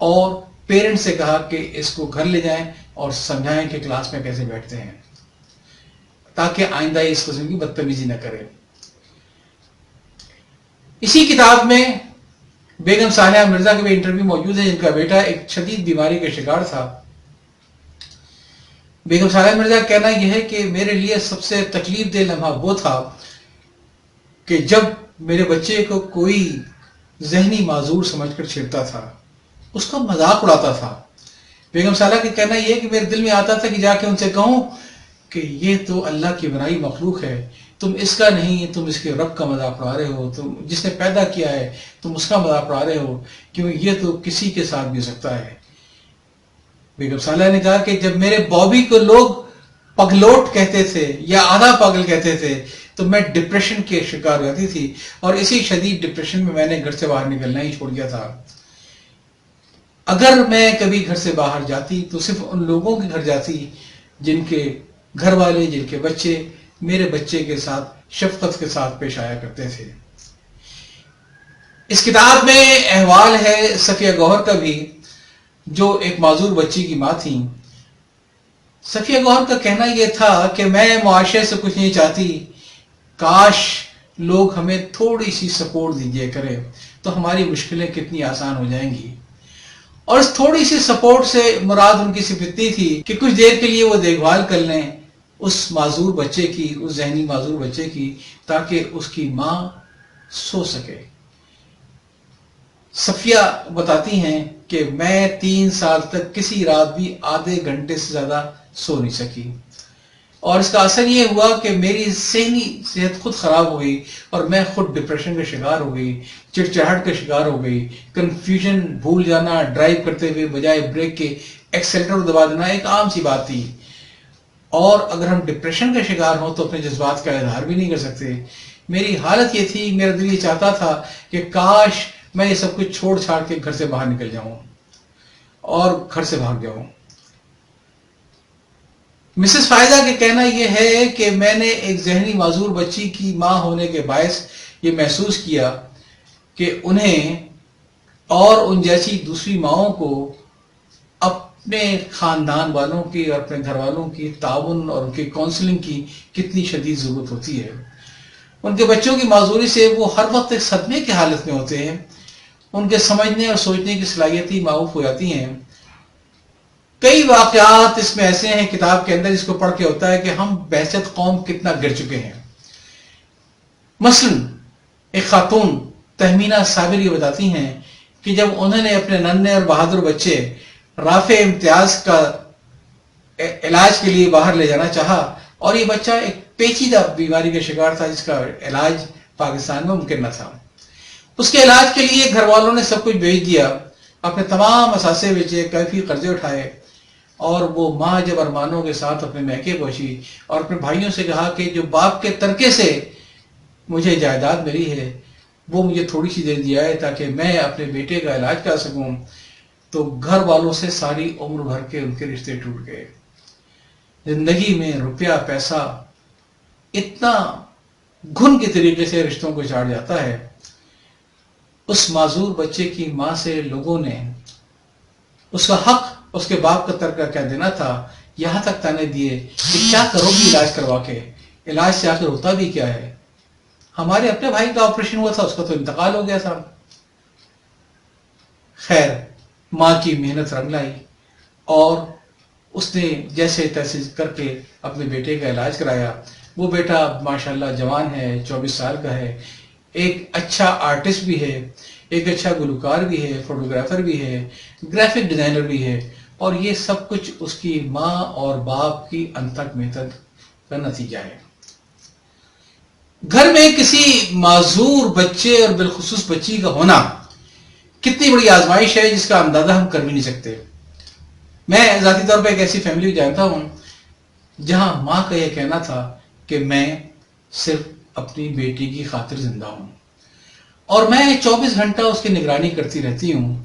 اور پیرنٹ سے کہا کہ اس کو گھر لے جائیں اور سمجھائیں کہ کلاس میں کیسے بیٹھتے ہیں تاکہ آئندہ اس قسم کی بدتمیزی نہ کرے۔ اسی کتاب میں بیگم صالحہ مرزا کا بھی انٹرویو موجود ہے، جن کا بیٹا ایک شدید بیماری کا شکار تھا۔ بیگم صالحہ مرزا کا کہنا یہ ہے کہ میرے لیے سب سے تکلیف دہ لمحہ وہ تھا کہ جب میرے بچے کو کوئی ذہنی معذور سمجھ کر چھیڑتا تھا، اس کا مذاق اڑاتا تھا۔ بیگم صالحہ کا کہنا یہ ہے کہ میرے دل میں آتا تھا کہ جا کے ان سے کہوں کہ یہ تو اللہ کی بنائی مخلوق ہے، تم اس کا نہیں، تم اس کے رب کا مذاق اڑا رہے ہو، تم جس نے پیدا کیا ہے تم اس کا مذاق اڑا رہے ہو، کیوں یہ تو کسی کے ساتھ بھی ہو سکتا ہے۔ بیگم صالحہ نے کہا کہ جب میرے بابی کو لوگ پگلوٹ کہتے تھے یا آدھا پاگل کہتے تھے تو میں ڈپریشن کے شکار ہو جاتی تھی، اور اسی شدید ڈپریشن میں نے گھر سے باہر نکلنا ہی چھوڑ دیا تھا۔ اگر میں کبھی گھر سے باہر جاتی تو صرف ان لوگوں کے گھر جاتی جن کے گھر والے، جن کے بچے میرے بچے کے ساتھ شفقت کے ساتھ پیش آیا کرتے تھے۔ اس کتاب میں احوال ہے صفیہ گوہر کا بھی، جو ایک معذور بچی کی ماں تھیں۔ صفیہ گوہر کا کہنا یہ تھا کہ میں معاشرے سے کچھ نہیں چاہتی، کاش لوگ ہمیں تھوڑی سی سپورٹ دیجیے کرے تو ہماری مشکلیں کتنی آسان ہو جائیں گی۔ اور اس تھوڑی سی سپورٹ سے مراد ان کی صرف اتنی تھی کہ کچھ دیر کے لیے وہ دیکھ بھال کر لیں اس معذور بچے کی، اس ذہنی معذور بچے کی، تاکہ اس کی ماں سو سکے۔ صفیہ بتاتی ہیں کہ میں 3 سال تک کسی رات بھی آدھے گھنٹے سے زیادہ سو نہیں سکی، اور اس کا اثر یہ ہوا کہ میری ذہنی صحت خود خراب ہو گئی اور میں خود ڈپریشن کا شکار ہو گئی، چڑچڑاہٹ کا شکار ہو گئی، کنفیوژن، بھول جانا، ڈرائیو کرتے ہوئے بجائے بریک کے ایکسیلیٹر دبا دینا ایک عام سی بات تھی۔ اور اگر ہم ڈپریشن کا شکار ہوں تو اپنے جذبات کا اظہار بھی نہیں کر سکتے۔ میری حالت یہ تھی، میرا دل یہ چاہتا تھا کہ کاش میں یہ سب کچھ چھوڑ چھاڑ کے گھر سے باہر نکل جاؤں اور گھر سے بھاگ جاؤں۔ مسز فائزہ کے کہنا یہ ہے کہ میں نے ایک ذہنی معذور بچی کی ماں ہونے کے باعث یہ محسوس کیا کہ انہیں اور ان جیسی دوسری ماؤں کو اپنے خاندان والوں کی اور اپنے گھر والوں کی تعاون اور ان کی کونسلنگ کی کتنی شدید ضرورت ہوتی ہے۔ ان کے بچوں کی معذوری سے وہ ہر وقت ایک صدمے کی حالت میں ہوتے ہیں، ان کے سمجھنے اور سوچنے کی صلاحیتیں معاف ہو جاتی ہیں۔ کئی واقعات اس میں ایسے ہیں کتاب کے اندر جس کو پڑھ کے ہوتا ہے کہ ہم بحثیت قوم کتنا گر چکے ہیں۔ مثلا ایک خاتون تہمینہ صابر یہ بتاتی ہیں کہ جب انہوں نے اپنے ننھے اور بہادر بچے رافع امتیاز کا علاج کے لیے باہر لے جانا چاہا، اور یہ بچہ ایک پیچیدہ بیماری کا شکار تھا جس کا علاج پاکستان میں ممکن نہ تھا، اس کے علاج کے لیے گھر والوں نے سب کچھ بھیج دیا، اپنے تمام اثاثے بیچے، کافی قرضے اٹھائے، اور وہ ماں جب ارمانوں کے ساتھ اپنے میکے پہنچی اور اپنے بھائیوں سے کہا کہ جو باپ کے ترکے سے مجھے جائیداد ملی ہے وہ مجھے تھوڑی سی دے دیا ہے تاکہ میں اپنے بیٹے کا علاج کر سکوں، تو گھر والوں سے ساری عمر بھر کے ان کے رشتے ٹوٹ گئے۔ زندگی میں روپیہ پیسہ اتنا گھن کے طریقے سے رشتوں کو چاٹ جاتا ہے۔ اس معذور بچے کی ماں سے لوگوں نے اس کا حق، اس کے باپ کا ترکہ کیا دینا تھا، یہاں تک تانے دیے کہ کیا کرو گی علاج کروا کے، علاج سے آخر ہوتا بھی کیا ہے۔ ہمارے اپنے بھائی کا آپریشن ہوا تھا، اس کا تو انتقال ہو گیا تھا۔ خیر، ماں کی محنت رنگ لائی اور اس نے جیسے تیسے کر کے اپنے بیٹے کا علاج کرایا۔ وہ بیٹا ماشاءاللہ جوان ہے، 24 سال کا ہے، ایک اچھا آرٹسٹ بھی ہے، ایک اچھا گلوکار بھی ہے، فوٹوگرافر بھی ہے، گرافک ڈیزائنر بھی ہے، اور یہ سب کچھ اس کی ماں اور باپ کی انتھک محنت کا نتیجہ ہے۔ گھر میں کسی معذور بچے اور بالخصوص بچی کا ہونا کتنی بڑی آزمائش ہے جس کا اندازہ ہم کر بھی نہیں سکتے۔ میں ذاتی طور پہ ایک ایسی فیملی کو جانتا ہوں جہاں ماں کا یہ کہنا تھا کہ میں صرف اپنی بیٹی کی خاطر زندہ ہوں، اور میں 24 گھنٹہ اس کی نگرانی کرتی رہتی ہوں،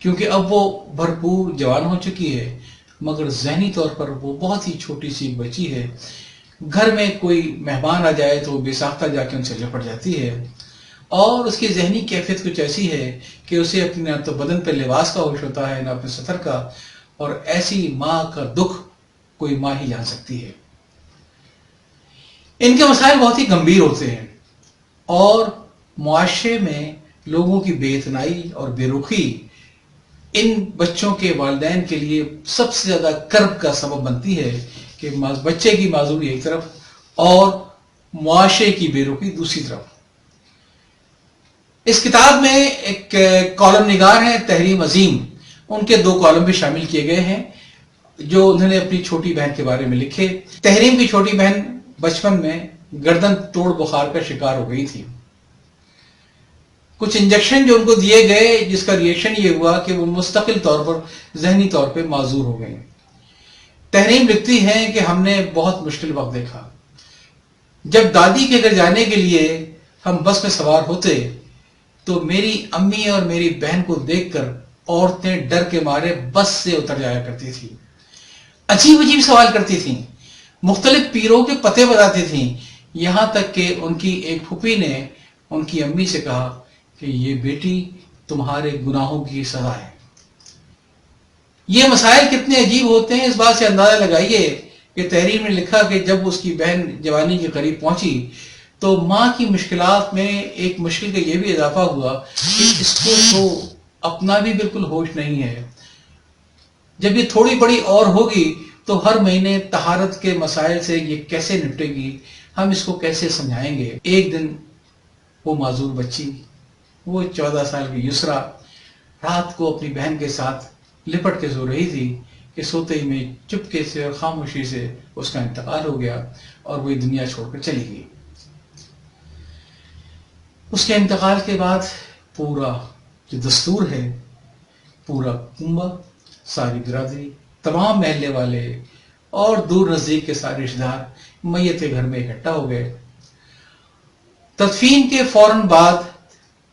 کیونکہ اب وہ بھرپور جوان ہو چکی ہے، مگر ذہنی طور پر وہ بہت ہی چھوٹی سی بچی ہے۔ گھر میں کوئی مہمان آ جائے تو وہ بے ساختہ جا کے ان سے لپٹ جاتی ہے، اور اس کی ذہنی کیفیت کچھ ایسی ہے کہ اسے اپنے نہ تو بدن پہ لباس کا ہوش ہوتا ہے نہ اپنے سطر کا، اور ایسی ماں کا دکھ کوئی ماں ہی جان سکتی ہے۔ ان کے مسائل بہت ہی گمبھیر ہوتے ہیں اور معاشرے میں لوگوں کی بے اتنائی اور بے رخی ان بچوں کے والدین کے لیے سب سے زیادہ کرب کا سبب بنتی ہے کہ بچے کی معذوری ایک طرف اور معاشرے کی بے رخی دوسری طرف۔ اس کتاب میں ایک کالم نگار ہیں تحریم عظیم، ان کے 2 کالم بھی شامل کیے گئے ہیں جو انہوں نے اپنی چھوٹی بہن کے بارے میں لکھے۔ تحریم کی چھوٹی بہن بچپن میں گردن توڑ بخار کا شکار ہو گئی تھی۔ کچھ انجیکشن جو ان کو دیے گئے جس کا ریئیکشن یہ ہوا کہ وہ مستقل طور پر ذہنی طور پہ معذور ہو گئے۔ تحریم لکھتی ہیں کہ ہم نے بہت مشکل وقت دیکھا۔ جب دادی کے گھر جانے کے لیے ہم بس میں سوار ہوتے تو میری امی اور میری بہن کو دیکھ کر عورتیں ڈر کے مارے بس سے اتر جایا کرتی تھی، عجیب عجیب سوال کرتی تھیں، مختلف پیروں کے پتے بتاتی تھیں، یہاں تک کہ ان کی ایک پھوپھی نے ان کی امی سے کہا کہ یہ بیٹی تمہارے گناہوں کی سزا ہے۔ یہ مسائل کتنے عجیب ہوتے ہیں اس بات سے اندازہ لگائیے کہ تحریر میں لکھا کہ جب اس کی بہن جوانی کے قریب پہنچی تو ماں کی مشکلات میں ایک مشکل کا یہ بھی اضافہ ہوا کہ اس کو تو اپنا بھی بالکل ہوش نہیں ہے۔ جب یہ تھوڑی بڑی اور ہوگی تو ہر مہینے طہارت کے مسائل سے یہ کیسے نپٹے گی، ہم اس کو کیسے سمجھائیں گے۔ ایک دن وہ معذور بچی، وہ 14 سال کی یسرا، رات کو اپنی بہن کے ساتھ لپٹ کے سو رہی تھی کہ سوتے ہی میں چپکے سے اور خاموشی سے اس کا انتقال ہو گیا اور وہ دنیا چھوڑ کر چلی گئی۔ اس کے انتقال کے بعد پورا جو دستور ہے، پورا کنبہ، ساری برادری، تمام محلے والے اور دور نزدیک کے سارے رشتہ دار میت کے گھر میں اکٹھا ہو گئے۔ تدفین کے فوراً بعد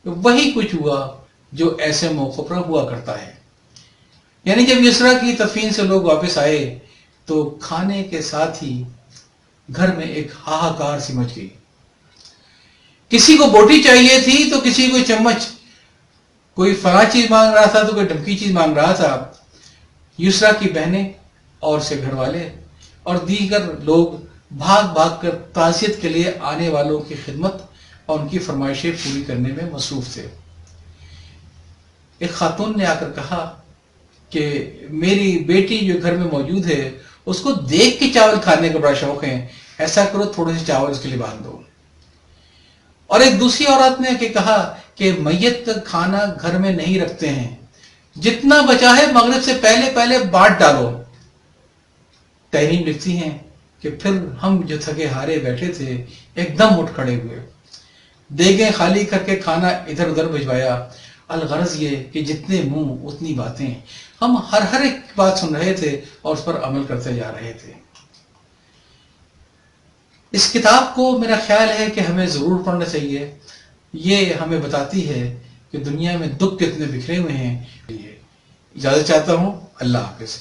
وہی کچھ ہوا جو ایسے موقع پر ہوا کرتا ہے، یعنی جب یسرا کی تدفین سے لوگ واپس آئے تو کھانے کے ساتھ ہی گھر میں ایک ہاہاکار سی مچ گئی۔ کسی کو بوٹی چاہیے تھی تو کسی کو چمچ، کوئی فلاں چیز مانگ رہا تھا تو کوئی ڈھمکی چیز مانگ رہا تھا۔ یسرا کی بہنیں اور اس کے گھر والے اور دیگر لوگ بھاگ بھاگ کر تعزیت کے لیے آنے والوں کی خدمت اور ان کی فرمائشیں پوری کرنے میں مصروف تھے۔ ایک خاتون نے آ کر کہا کہ میری بیٹی جو گھر میں موجود ہے اس کو دیکھ کے چاول کھانے کا بڑا شوق ہے، ایسا کرو تھوڑے سے چاول اس کے لیے باندھ دو۔ اور ایک دوسری عورت نے کہا کہ میت کا کھانا گھر میں نہیں رکھتے ہیں، جتنا بچا ہے مغرب سے پہلے پہلے بانٹ ڈالو۔ تحریم لکھتی ہیں کہ پھر ہم جو تھکے ہارے بیٹھے تھے ایک دم اٹھ کھڑے ہوئے، دیگیں خالی کر کے کھانا ادھر ادھر بھجوایا۔ الغرض یہ کہ جتنے منہ اتنی باتیں، ہم ہر ایک بات سن رہے تھے اور اس پر عمل کرتے جا رہے تھے۔ اس کتاب کو میرا خیال ہے کہ ہمیں ضرور پڑھنا چاہیے۔ یہ ہمیں بتاتی ہے کہ دنیا میں دکھ کتنے بکھرے ہوئے ہیں۔ اجازت چاہتا ہوں، اللہ حافظ۔